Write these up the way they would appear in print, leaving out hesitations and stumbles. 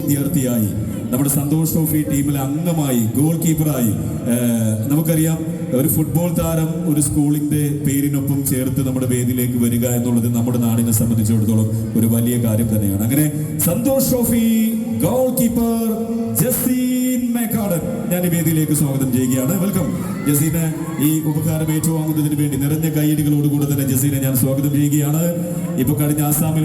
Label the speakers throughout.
Speaker 1: വിദ്യാർത്ഥിയായി, നമ്മുടെ സന്തോഷ് ട്രോഫി ടീമിലെ അംഗമായി, ഗോൾ കീപ്പറായി. നമുക്കറിയാം, ഒരു ഫുട്ബോൾ താരം ഒരു സ്കൂളിന്റെ പേരിനൊപ്പം ചേർത്ത് നമ്മുടെ വേദിയിലേക്ക് വരിക എന്നുള്ളത് നമ്മുടെ നാടിനെ സംബന്ധിച്ചിടത്തോളം ഒരു വലിയ കാര്യം തന്നെയാണ്. അങ്ങനെ Santosh trophy goal keeper Jaseen Mekkadan ഞാൻ ഈ വേദിയിലേക്ക് സ്വാഗതം ചെയ്യുകയാണ്. വെൽക്കം ജസീനെ. ഈ ഉപകാരം ഏറ്റുവാങ്ങുന്നതിന് വേണ്ടി നിറഞ്ഞ കൈയടികളോടുകൂടെ തന്നെ ജസീനെ ഞാൻ സ്വാഗതം ചെയ്യുകയാണ്. ഇപ്പൊ കഴിഞ്ഞ ആസാമിൽ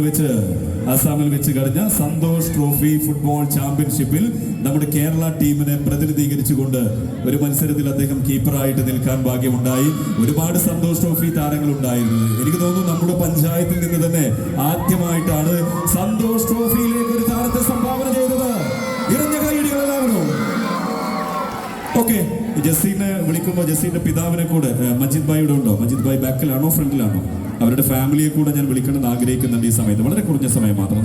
Speaker 1: വെച്ച് കഴിഞ്ഞ സന്തോഷ് ട്രോഫി ഫുട്ബോൾ ചാമ്പ്യൻഷിപ്പിൽ നമ്മുടെ കേരള ടീമിനെ പ്രതിനിധീകരിച്ചുകൊണ്ട് ഒരു മത്സരത്തിൽ അദ്ദേഹം കീപ്പറായിട്ട് നിൽക്കാൻ ഭാഗ്യമുണ്ടായി. ഒരുപാട് സന്തോഷ് ട്രോഫി താരങ്ങൾ ഉണ്ടായിരുന്നു. എനിക്ക് തോന്നുന്നു നമ്മുടെ പഞ്ചായത്തിൽ നിന്ന് തന്നെ ആദ്യമായിട്ടാണ് സന്തോഷ് ട്രോഫിയിലേക്ക് ഒരു താരത്തെ സംഭാവന ചെയ്തത്. ഇറഞ്ഞ കൈയടികൾ എല്ലാവരും. ഓക്കെ, ജസീനെ വിളിക്കുമ്പോൾ ജസീന്റെ പിതാവിനെ കൂടെ മജീദ് ഭായിയുടെ ഉണ്ടോ? മജീദ് ഭായ് ബാക്കിലാണോ ഫ്രണ്ടിലാണോ? അവരുടെ ഫാമിലിയെ കൂടെ ഞാൻ വിളിക്കണമെന്ന് ആഗ്രഹിക്കുന്നുണ്ട് ഈ സമയത്ത്. വളരെ കുറഞ്ഞ സമയം മാത്രം.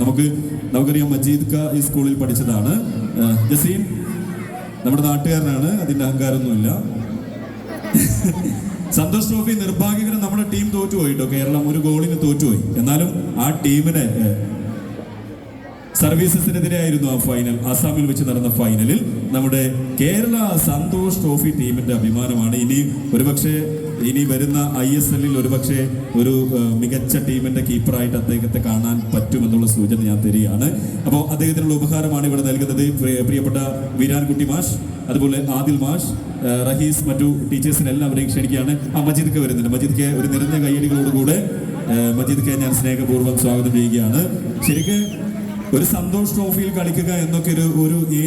Speaker 1: നമുക്കറിയാം, മജീദ് ഈ സ്കൂളിൽ പഠിച്ചതാണ്. ജസീൻ നമ്മുടെ നാട്ടുകാരനാണ്, അതിന്റെ അഹങ്കാരമൊന്നുമില്ല. സന്തോഷ് ട്രോഫി നിർഭാഗ്യകരം നമ്മുടെ ടീം തോറ്റുപോയിട്ടോ. കേരളം ഒരു ഗോളിന് തോറ്റുപോയി. എന്നാലും ആ ടീമിനെ സർവീസസിനെതിരെയായിരുന്നു ആ ഫൈനൽ. ആസാമിൽ വെച്ച് നടന്ന ഫൈനലിൽ നമ്മുടെ കേരള സന്തോഷ് ട്രോഫി ടീമിന്റെ അഭിമാനമാണ്. ഇനി വരുന്ന ISL ഒരുപക്ഷെ ഒരു മികച്ച ടീമിന്റെ കീപ്പറായിട്ട് അദ്ദേഹത്തെ കാണാൻ പറ്റുമെന്നുള്ള സൂചന ഞാൻ തരികയാണ്. അപ്പോൾ അദ്ദേഹത്തിനുള്ള ഉപഹാരമാണ് ഇവിടെ നൽകുന്നത്. പ്രിയപ്പെട്ട വീരാൻകുട്ടി മാഷ്, അതുപോലെ ആദിൽ മാഷ്, റഹീസ്, മറ്റു ടീച്ചേഴ്സിനെ എല്ലാവരെയും ക്ഷണിക്കുകയാണ്. മജീദ് വരുന്നുണ്ട്. മജീദ് ഒരു നിറഞ്ഞ കയ്യടികളോടുകൂടെ മജീദ് ഞാൻ സ്നേഹപൂർവ്വം സ്വാഗതം ചെയ്യുകയാണ്. ശരിക്കും ഒരു സന്തോഷ് ട്രോഫിയിൽ കളിക്കുക എന്നൊക്കെ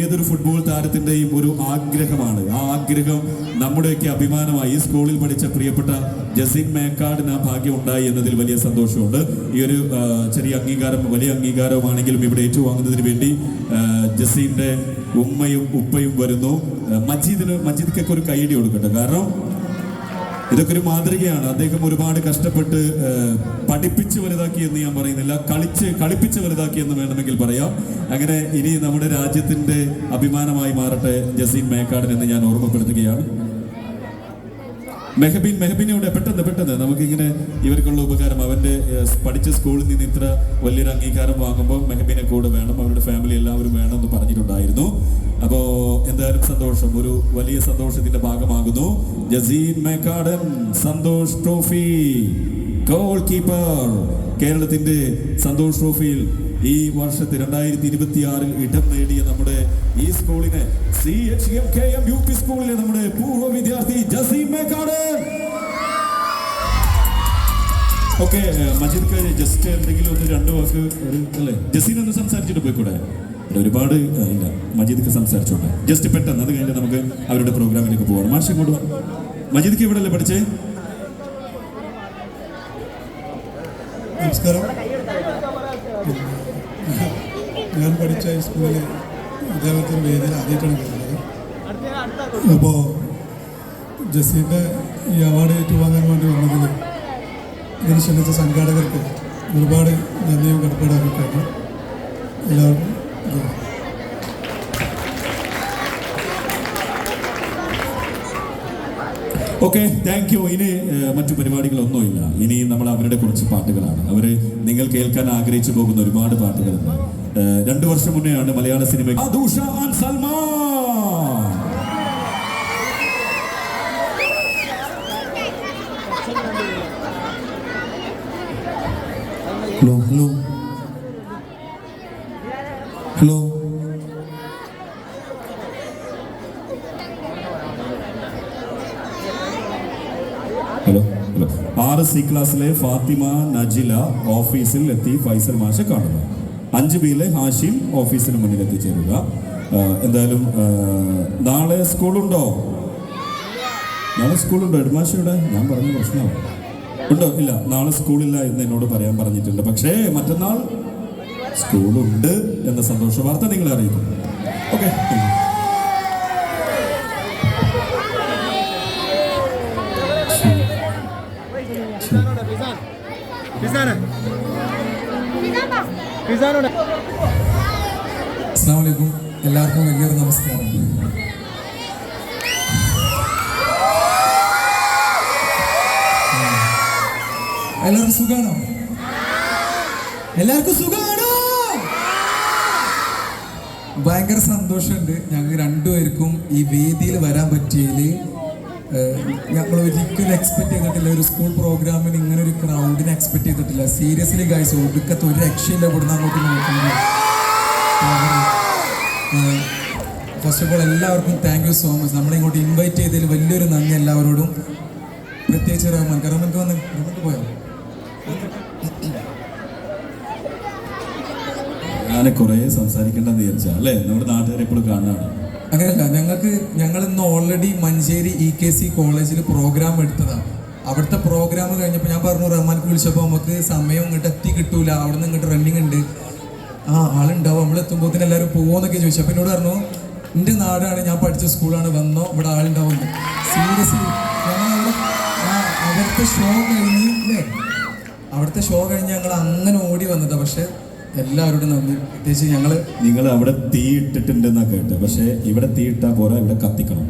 Speaker 1: ഏതൊരു ഫുട്ബോൾ താരത്തിന്റെയും ഒരു ആഗ്രഹമാണ്. ആ ആഗ്രഹം നമ്മുടെയൊക്കെ അഭിമാനമായി. ഈ സ്കൂളിൽ പഠിച്ച പ്രിയപ്പെട്ട ജസീൻ മേക്കാടിന് ആ ഭാഗ്യം ഉണ്ടായി എന്നതിൽ വലിയ സന്തോഷമുണ്ട്. ഈ ഒരു ചെറിയ അംഗീകാരം, വലിയ അംഗീകാരമാണെങ്കിലും ഇവിടെ ഏറ്റുവാങ്ങുന്നതിന് വേണ്ടി ജസീന്റെ ഉമ്മയും ഉപ്പയും വരുന്നു. മജീദിക്കൊക്കെ ഒരു കൈയടി കൊടുക്കട്ടെ. കാരണം ഇതൊക്കെ ഒരു മാതൃകയാണ്. അദ്ദേഹം ഒരുപാട് കഷ്ടപ്പെട്ട് പഠിപ്പിച്ച് വലുതാക്കി എന്ന് ഞാൻ പറയുന്നില്ല, കളിപ്പിച്ച് വലുതാക്കി എന്ന് വേണമെങ്കിൽ പറയാം. അങ്ങനെ ഇനി നമ്മുടെ രാജ്യത്തിന്റെ അഭിമാനമായി മാറട്ടെ ജസീൻ മേക്കാടൻ എന്ന് ഞാൻ ഓർമ്മപ്പെടുത്തുകയാണ്. മെഹബിനോട് പെട്ടെന്ന് നമുക്കിങ്ങനെ ഇവർക്കുള്ള ഉപകാരം, അവന്റെ പഠിച്ച സ്കൂളിൽ നിന്ന് ഇത്ര വലിയൊരു അംഗീകാരം വാങ്ങുമ്പോൾ മെഹബിനെ കൂടെ വേണം, അവരുടെ ഫാമിലി എല്ലാവരും വേണം എന്ന് പറഞ്ഞിട്ടുണ്ടായിരുന്നു. അപ്പോ എന്തായാലും സന്തോഷം, ഒരു വലിയ സന്തോഷത്തിന്റെ ഭാഗമാകുന്നു. Jaseen Mekkadan Santosh trophy goal keeper. കേരളത്തിന്റെ സന്തോഷ് ട്രോഫിയിൽ ഈ വർഷത്തെ 2026 ഇടം നേടിയ നമ്മുടെ ഈ സ്കൂളിനെ CHMKM UP സ്കൂളിലെ നമ്മുടെ പൂർവ്വ വിദ്യാർത്ഥി ജസീൻ മേക്കാടൻ. ഓക്കെ, മജീദ് ജസ്റ്റ് എന്തെങ്കിലും രണ്ട് വാക്ക് അല്ലേ ജസീൻ ഒന്ന് സംസാരിച്ചിട്ട് പോയിക്കൂടെ? ഒരുപാട് ഇല്ല, മജീദ് സംസാരിച്ചോട്ടെ. ജസ്റ്റ് പെട്ടെന്ന്, അത് കഴിഞ്ഞ് നമുക്ക് അവരുടെ പ്രോഗ്രാമിലേക്ക് പോകണം. മാഷ് ഇങ്ങോട്ട്. മജീദ് ഇവിടെ അല്ലേ പഠിച്ചേ?
Speaker 2: നമസ്കാരം. ഞാൻ പഠിച്ച സ്കൂളിൽ ഇതേപോലത്തെ ഒരു വേദിയിൽ ആദ്യമായിട്ടാണ് വരുന്നത്. അപ്പോൾ ജസീൻ്റെ ഈ അവാർഡ് ഏറ്റുവാങ്ങാൻ വേണ്ടി വന്നതിൽ ഇതിന് ക്ഷണിച്ച സംഘാടകർക്ക് ഒരുപാട് നന്ദിയും കടപ്പാടും അറിയിക്കുന്നു. എല്ലാവർക്കും
Speaker 1: ഓക്കെ, താങ്ക് യു. ഇനി മറ്റു പരിപാടികളൊന്നുമില്ല. ഇനി നമ്മൾ അവരുടെ കുറച്ച് പാട്ടുകളാണ്. നിങ്ങൾ കേൾക്കാൻ ആഗ്രഹിച്ചു പോകുന്ന ഒരുപാട് പാട്ടുകളുണ്ട്. 2 വർഷം മുന്നെയാണ് മലയാള സിനിമ ഹലോ 6C ക്ലാസ്സിലെ ഫാത്തിമ നജില ഓഫീസിൽ എത്തി ഫൈസൽ മാഷെ കാണുക. 5Bയിലെ ഹാഷിം ഓഫീസിന് മുന്നിൽ എത്തിച്ചേരുക. എന്തായാലും നാളെ സ്കൂളുണ്ടോ? ഹെഡ്മാഷയുടെ ഞാൻ പറഞ്ഞ പ്രശ്നമാവും ഉണ്ടോ? ഇല്ല, നാളെ സ്കൂളില്ല എന്ന് എന്നോട് പറയാൻ പറഞ്ഞിട്ടുണ്ട്. പക്ഷേ മറ്റന്നാൾ സ്കൂളുണ്ട് എന്ന സന്തോഷ വാർത്ത നിങ്ങളെ അറിയിക്കും. ഓക്കെ,
Speaker 3: അസ്സലാമു അലൈക്കും. എല്ലാവർക്കും വലിയൊരു നമസ്കാരം. എല്ലാവർക്കും സുഖാണോ? എല്ലാവർക്കും സുഖാണോ? ഭയങ്കര സന്തോഷമുണ്ട് ഞങ്ങൾ രണ്ടുപേർക്കും ഈ വേദിയിൽ വരാൻ പറ്റിയതിൽ. ഞങ്ങൾ ഒരിക്കലും എക്സ്പെക്ട് ചെയ്തിട്ടില്ല, ഒരു സ്കൂൾ പ്രോഗ്രാമിന് ഇങ്ങനെ ഒരു ക്രൗഡിനെ എക്സ്പെക്ട് ചെയ്തിട്ടില്ല. സീരിയസ്ലി ഗൈസ്, ഒടുക്കത്ത് ഒരു രക്ഷയില്ല ഇവിടുന്ന് അങ്ങോട്ട് നോക്കുന്നത്. ഫസ്റ്റ് ഓഫ് ഓൾ എല്ലാവർക്കും താങ്ക് യു സോ മച്ച്. നമ്മളെ ഇങ്ങോട്ട് ഇൻവൈറ്റ് ചെയ്തതിൽ വലിയൊരു നന്ദി എല്ലാവരോടും. പ്രത്യേകിച്ച് റഹ്മാൻക്ക് വന്ന് പോയോ?
Speaker 1: ഞാൻ കുറേ സംസാരിക്കേണ്ടെന്ന് വിചാരിച്ചാ അല്ലേ, നമ്മുടെ നാട്ടുകാരെ എപ്പോഴും കാണാനാണ്.
Speaker 3: അങ്ങനെയല്ല, ഞങ്ങൾ ഇന്ന് ഓൾറെഡി മഞ്ചേരി EKC കോളേജിൽ പ്രോഗ്രാം എടുത്തതാണ്. അവിടുത്തെ പ്രോഗ്രാം കഴിഞ്ഞപ്പോൾ ഞാൻ പറഞ്ഞു റഹ്മാൻക്ക് വിളിച്ചപ്പോൾ നമുക്ക് സമയം ഇങ്ങോട്ട് എത്തി കിട്ടൂല, അവിടെ നിന്ന് ഇങ്ങോട്ട് റണ്ണിങ് ഉണ്ട്, ആളുണ്ടാവും, നമ്മൾ എത്തുമ്പോഴത്തേന് എല്ലാവരും പോകുമെന്നൊക്കെ ചോദിച്ചു. അപ്പം എന്നോട് പറഞ്ഞു എൻ്റെ നാടാണ്, ഞാൻ പഠിച്ച സ്കൂളാണ്, വന്നോ ഇവിടെ ആളുണ്ടാവുന്നു. സീരിയസ്ലി അവിടുത്തെ ഷോ കഴിഞ്ഞ് ഞങ്ങൾ അങ്ങനെ ഓടി വന്നതാണ്. പക്ഷെ എല്ലാവരോടും നന്ദി. പ്രത്യേകിച്ച്
Speaker 1: നിങ്ങൾ അവിടെ തീ ഇട്ടിട്ടുണ്ടെന്നാ കേട്ട്, പക്ഷെ ഇവിടെ തീ ഇട്ടാ പോരാ, ഇവിടെ കത്തിക്കണം.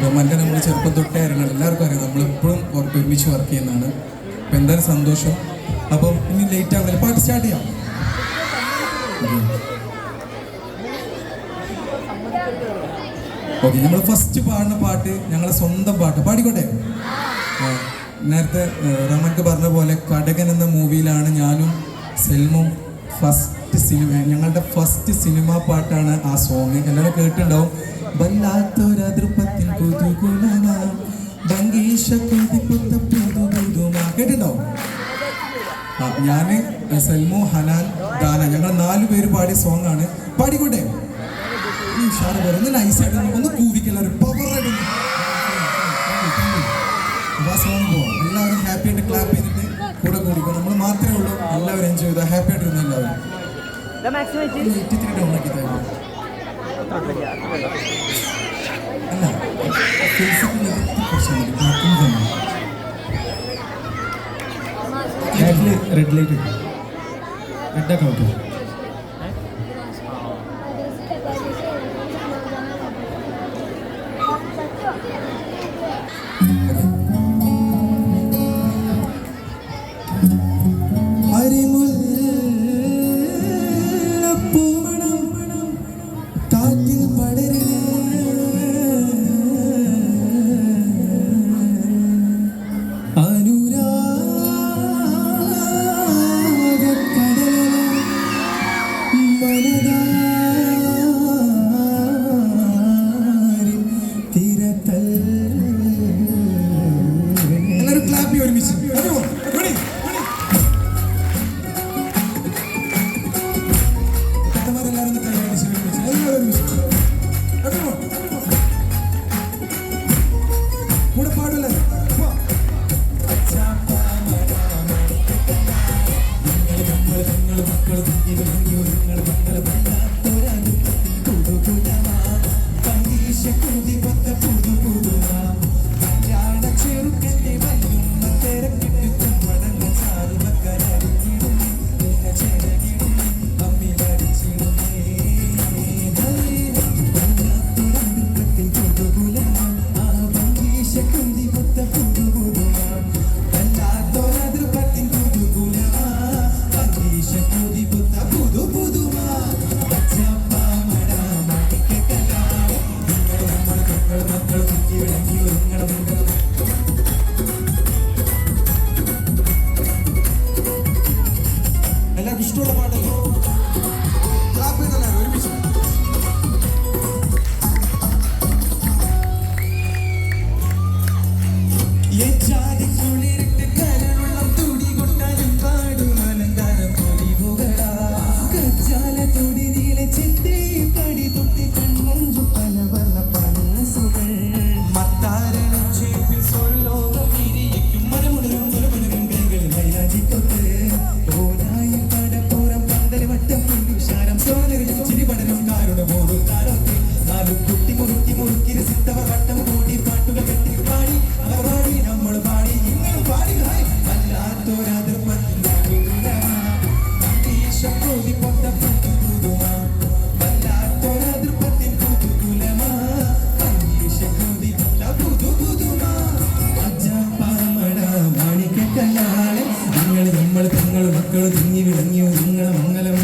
Speaker 3: റഹ്മാൻക്ക് നമ്മൾ ചെറുപ്പം തൊട്ടേ അറിയണം, എല്ലാവർക്കും അറിയാം, നമ്മളെപ്പോഴും ഒരുമിച്ച് വർക്ക് ചെയ്യുന്നതാണ്. അപ്പം എന്തായാലും സന്തോഷം. അപ്പം ഇനി ലേറ്റ് ആവില്ല, പാട്ട് സ്റ്റാർട്ട് ചെയ്യാം. ഓക്കെ, നമ്മൾ ഫസ്റ്റ് പാടുന്ന പാട്ട് ഞങ്ങളെ സ്വന്തം പാട്ട് പാടിക്കോട്ടെ. നേരത്തെ റഹ്മാൻക്ക് പറഞ്ഞ പോലെ കടകൻ എന്ന മൂവിയിലാണ് ഞാനും സെൽമും ഞങ്ങളുടെ ഫസ്റ്റ് സിനിമ പാട്ടാണ് ആ സോങ്. എല്ലാവരും കേട്ടിട്ടുണ്ടാവും. കേട്ടിട്ടുണ്ടാവും. ഞാൻ സെൽമു, ഹനാൻ, ദാന, ഞങ്ങൾ 4 പേര് പാടിയ സോങ് ആണ്. പാടിക്കോട്ടെ. ഒന്ന് നൈസായിട്ട് ഒന്ന് കൂവിക്കല്ലാരും പവറായിട്ട് എല്ലാവരും ഹാപ്പി ആയിട്ട് ക്ലാപ്പ് ചെയ്തിട്ട് കൂടെ കൂടിക്കോ. നമ്മൾ മാത്രമേ ഉള്ളൂ, എല്ലാവരും എൻജോയ് ചെയ്താൽ ഹാപ്പി ആയിട്ടിരുന്ന എല്ലാവരും ഡൗണാക്കി തരും. അല്ല റെഡ് ലൈറ്റ് റെഡാക്കാൻ പറ്റുമോ? ചിരി പഠനം ഒരുങ്ങി ഒരുങ്ങണ മംഗലം.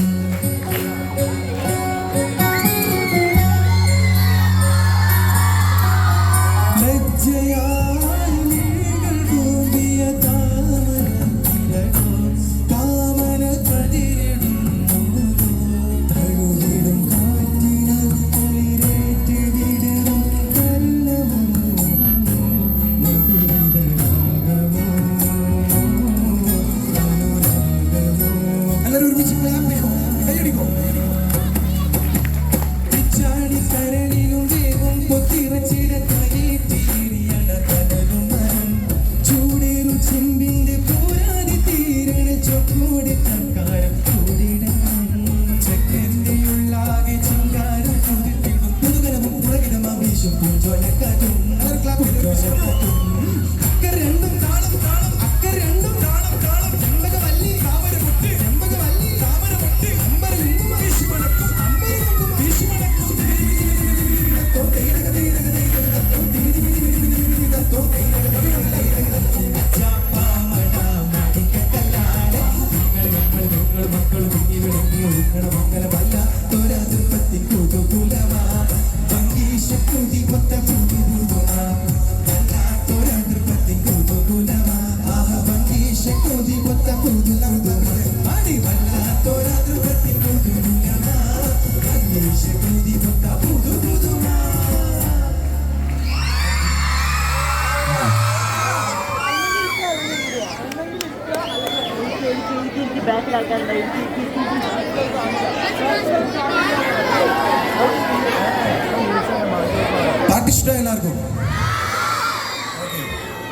Speaker 3: പാട്ടിഷ്ടം എല്ലാവർക്കും?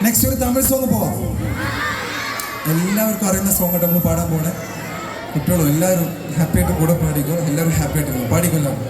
Speaker 3: നെക്സ്റ്റ് ഒരു തമിഴ് സോങ് പോവാം. എല്ലാവർക്കും അറിയുന്ന സോങ് ആയിട്ട് നമ്മൾ പാടാൻ പോണേ. കുട്ടികളും എല്ലാവരും ഹാപ്പി ആയിട്ട് കൂടെ പാടിക്കോ. എല്ലാവരും ഹാപ്പി ആയിട്ട് പാടിക്കോ. എല്ലാവരും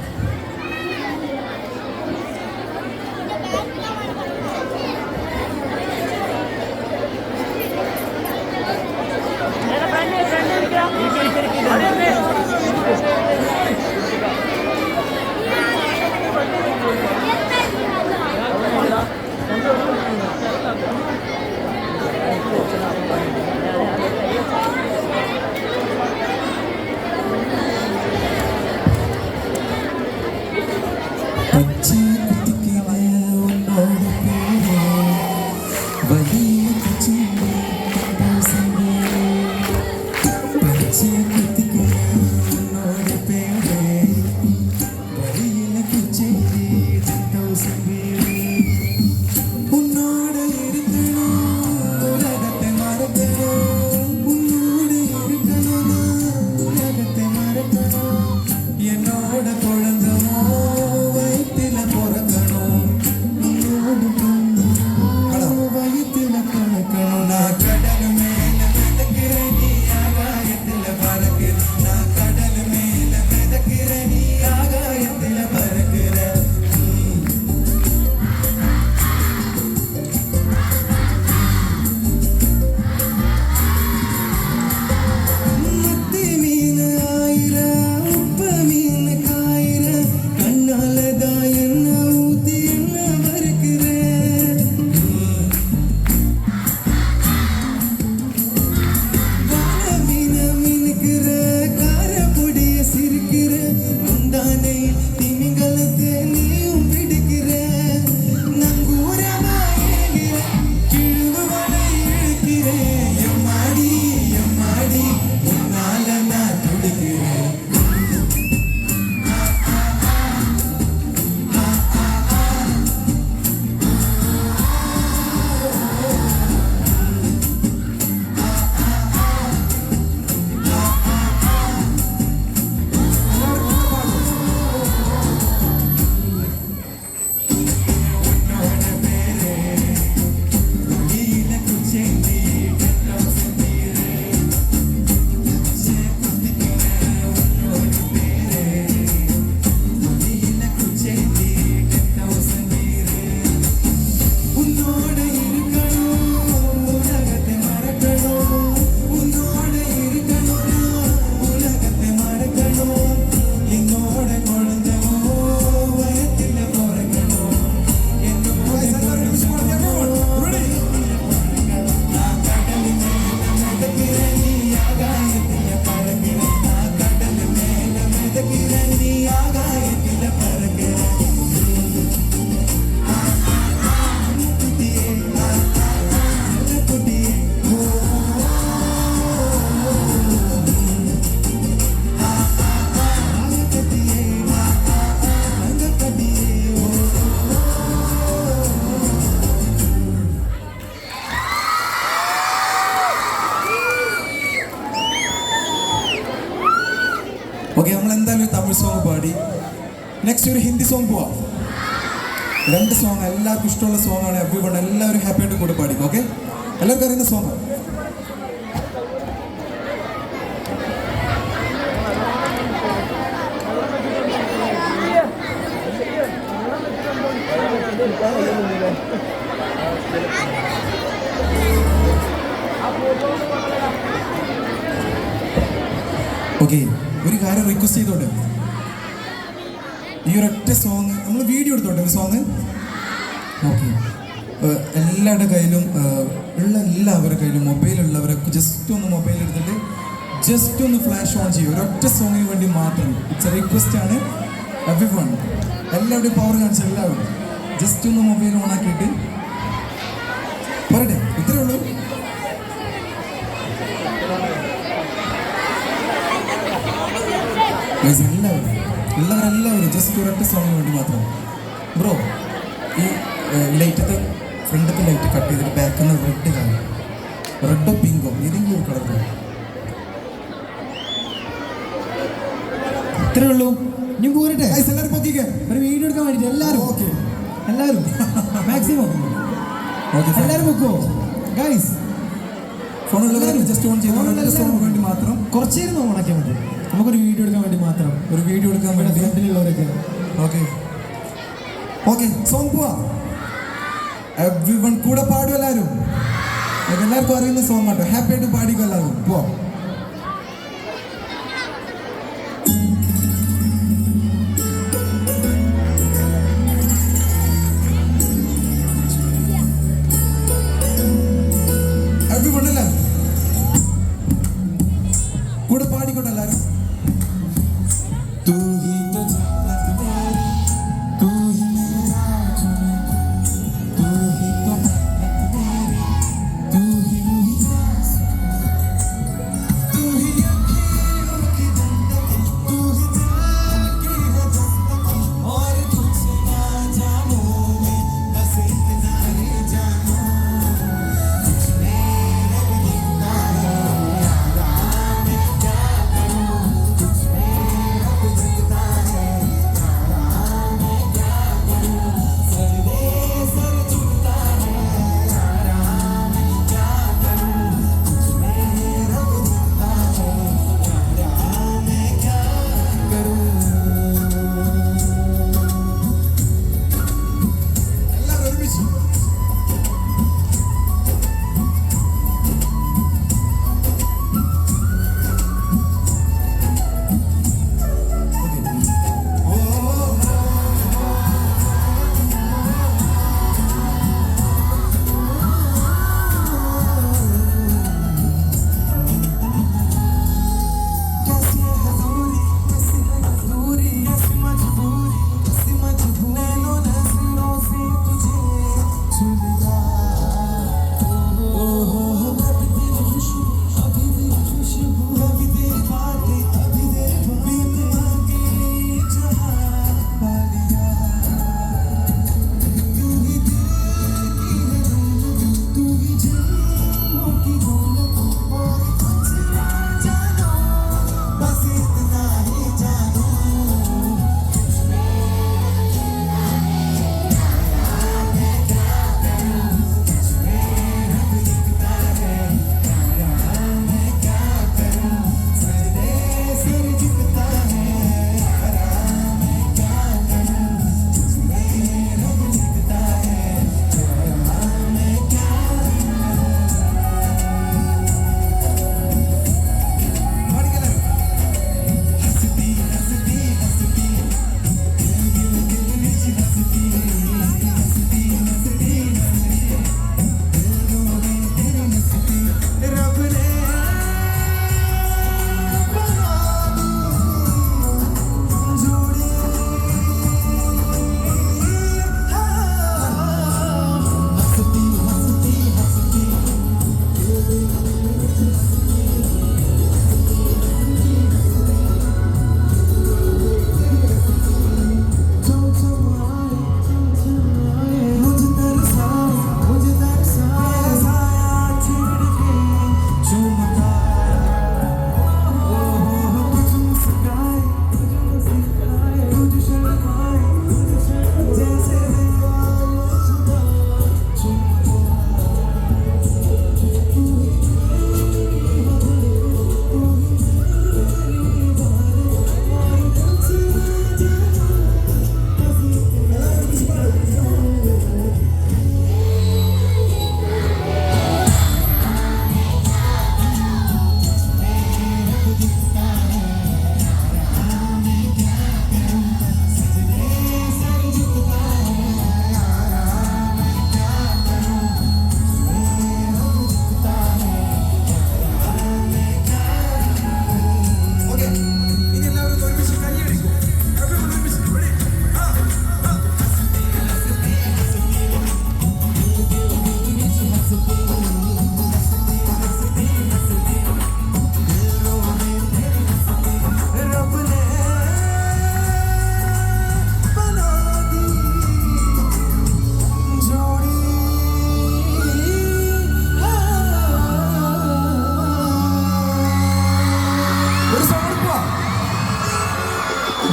Speaker 3: என்னோட குழந்தை வயிற்றில ഓക്കെ, നമ്മൾ എന്തായാലും ഒരു തമിഴ് സോങ് പാടി. നെക്സ്റ്റ് ഒരു ഹിന്ദി സോങ് പോവാം. 2 സോങ് എല്ലാവർക്കും ഇഷ്ടമുള്ള സോങ്ങാണ്. എവ്രിവൺ എല്ലാവരും ഹാപ്പി ആയിട്ട് കൂടെ പാടിക്കും. ഓക്കെ, എല്ലാവർക്കും അറിയുന്ന സോങ്. ഓക്കെ, ഒരു കാര്യം റിക്വസ്റ്റ് ചെയ്തോട്ടെ, ഈ ഒരൊറ്റ സോങ് നമ്മൾ വീഡിയോ എടുത്തോട്ടെ. ഒരു സോങ് ഓക്കെ, എല്ലാവരുടെ കയ്യിലും എല്ലാവരുടെ കയ്യിലും മൊബൈലുള്ളവരൊക്കെ ജസ്റ്റ് ഒന്ന് മൊബൈൽ എടുത്തിട്ട് ജസ്റ്റ് ഒന്ന് ഫ്ലാഷ് ഓൺ ചെയ്യും. ഒരൊറ്റ സോങ്ങിന് വേണ്ടി മാത്രം. ഇറ്റ്സ് എ റിക്വസ്റ്റ് ആണ്. എവ്രിവൺ എല്ലാവരുടെയും പവർ കാണിച്ച എല്ലാവരും ജസ്റ്റ് ഒന്ന് മൊബൈൽ ഓൺ ആക്കിയിട്ട് പറയട്ടെ. ഇത്രേ ഉള്ളൂ. എല്ലാവരും ജസ്റ്റ് ഒരൊറ്റ സോങ്ങിന് വേണ്ടി മാത്രം. ബ്രോ, ഈ ലൈറ്റത്തെ ഫ്രണ്ടത്തെ ലൈറ്റ് കട്ട് ചെയ്തിട്ട് ബാക്കിൽ നിന്ന് റെഡ് കാണും. റെഡോ പിങ്കോ ഏതെങ്കിലും ഒരു കളർ.
Speaker 4: ഇത്രേ ഉള്ളൂ. ഇനി പോരട്ടെ. എല്ലാവരും പറ്റിക്കേ ഒരു വീഡിയോ എടുക്കാൻ വേണ്ടിയിട്ട് എല്ലാവരും. ഓക്കെ, എല്ലാവരും മാക്സിമം എല്ലാവരും വെക്കുമോ ഗൈസ്?
Speaker 3: ഫോണുള്ളവരും ജസ്റ്റ് ഓൺ ചെയ്ത് വേണ്ടി മാത്രം
Speaker 4: കുറച്ച് നേരം ഓണാക്കിയാൽ മതി. നമുക്കൊരു വീഡിയോ എടുക്കാൻ വേണ്ടി മാത്രം.
Speaker 3: ഒരു വീഡിയോ എടുക്കാൻ വേണ്ടി
Speaker 4: ഫ്രണ്ടിലുള്ളവരൊക്കെ.
Speaker 3: ഓക്കെ ഓക്കെ, സോങ് പോവാ. എവ്രിവൺ കൂടെ പാടും എല്ലാവരും. എല്ലാവർക്കും അറിയുന്ന സോങ് ആട്ടോ. ഹാപ്പി ആയിട്ട് പാടിക്കോ എല്ലാവരും. പോവാം. എവ്രിവൺ എല്ലാവരും കൂടെ പാടിക്കോട്ടെ എല്ലാവരും.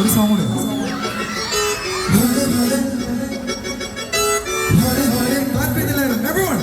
Speaker 3: ഒരു സോങ് കൂടെ. Everyone.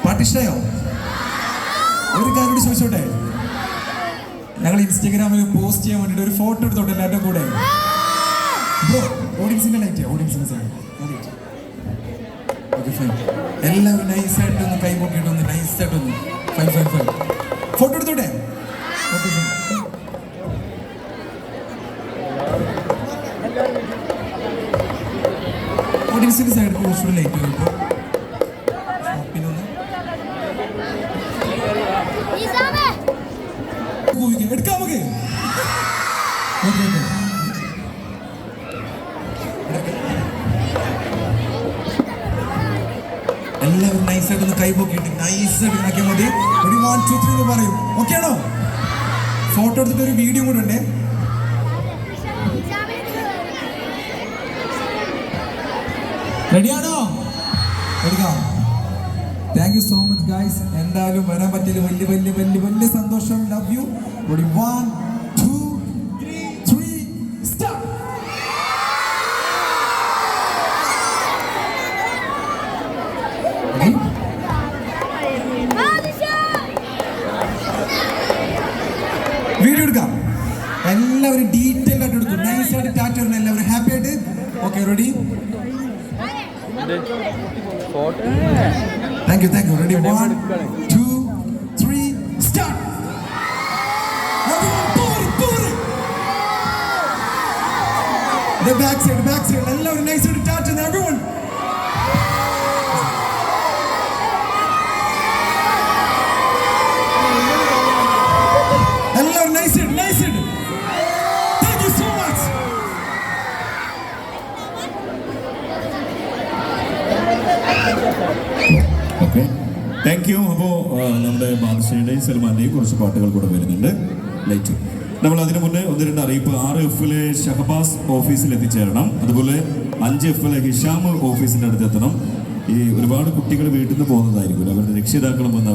Speaker 3: പാട്ടിഷ്ടയോ? ഒരു കാര്യം ചോദിച്ചോട്ടെ, ഞങ്ങൾ ഇൻസ്റ്റാഗ്രാമിൽ പോസ്റ്റ് ചെയ്യാൻ വേണ്ടിട്ട് ഒരു ഫോട്ടോ എടുത്തോട്ടെ എല്ലാവരുടെ കൂടെ. ബ്രോ, ഓഡിയൻസിന്റെ ലൈറ്റ്, ഓഡിയൻസിന്റെ സൈഡ്. Okay fine. എല്ലാവരും നൈസായിട്ടൊന്ന് കൈ പൊക്കിയിട്ടൊന്ന് നൈസായിട്ടൊന്ന് ഫൈൻ ഫൈൻ ഫൈൻ ഫോട്ടോ എടുത്തോട്ടെ. Okay fine. ഓഡിയൻസിന്റെ സൈഡ് കുറച്ചുകൂടെ ലൈറ്റ് വരുമ്പോൾ എടുക്കാം നമുക്ക്. എല്ലാവരും നൈസായിട്ടൊന്ന് കൈ പൊക്കിയിട്ട് നൈസായിട്ട് ആക്കിയാൽ മതി. ഒരു 1 2 3 എന്ന് പറയും. ഓക്കെ ആണോ? ഫോട്ടോ എടുത്തിട്ട് ഒരു വീഡിയോ കൂടെ ഉണ്ടേ. റെഡിയാണോ? എടുക്കാം. Thank you so much guys. എന്തായാലും വരാൻ പറ്റിയത് വലിയ വലിയ വലിയ വലിയ സന്തോഷം. Love you. 1 2 3 സ്റ്റാർട്ട്. വീഡിയോ എടുക്കാം. എല്ലാവരും ഡീറ്റെയിൽ ആയിട്ട് എടുക്കും. നൈസായിട്ട് ടാറ്റ വരണം. എല്ലാവരും ഹാപ്പി ആയിട്ട്. Okay ready? Thank you. Ready? 1 2 3 start. Everyone, pour it. The back side. Everyone nice to touch and everyone. Everyone nice it. Thank you so much.
Speaker 1: Okay, thank you. അപ്പോൾ നമ്മുടെ ബാദുഷയുടെയും സൽമാന്റെയും കുറച്ച് പാട്ടുകൾ കൂടെ വരുന്നുണ്ട്. ലൈറ്റ് നമ്മൾ അതിനു മുന്നേ 1-2 അറിയിപ്പ്. 6F ഷഹബാസ് ഓഫീസിൽ എത്തിച്ചേരണം. അതുപോലെ 5F ഹിഷാം ഓഫീസിൻ്റെ അടുത്ത് എത്തണം. ഈ ഒരുപാട് കുട്ടികൾ വീട്ടിൽ നിന്ന് പോകുന്നതായിരിക്കും. അവരുടെ രക്ഷിതാക്കളും വന്ന്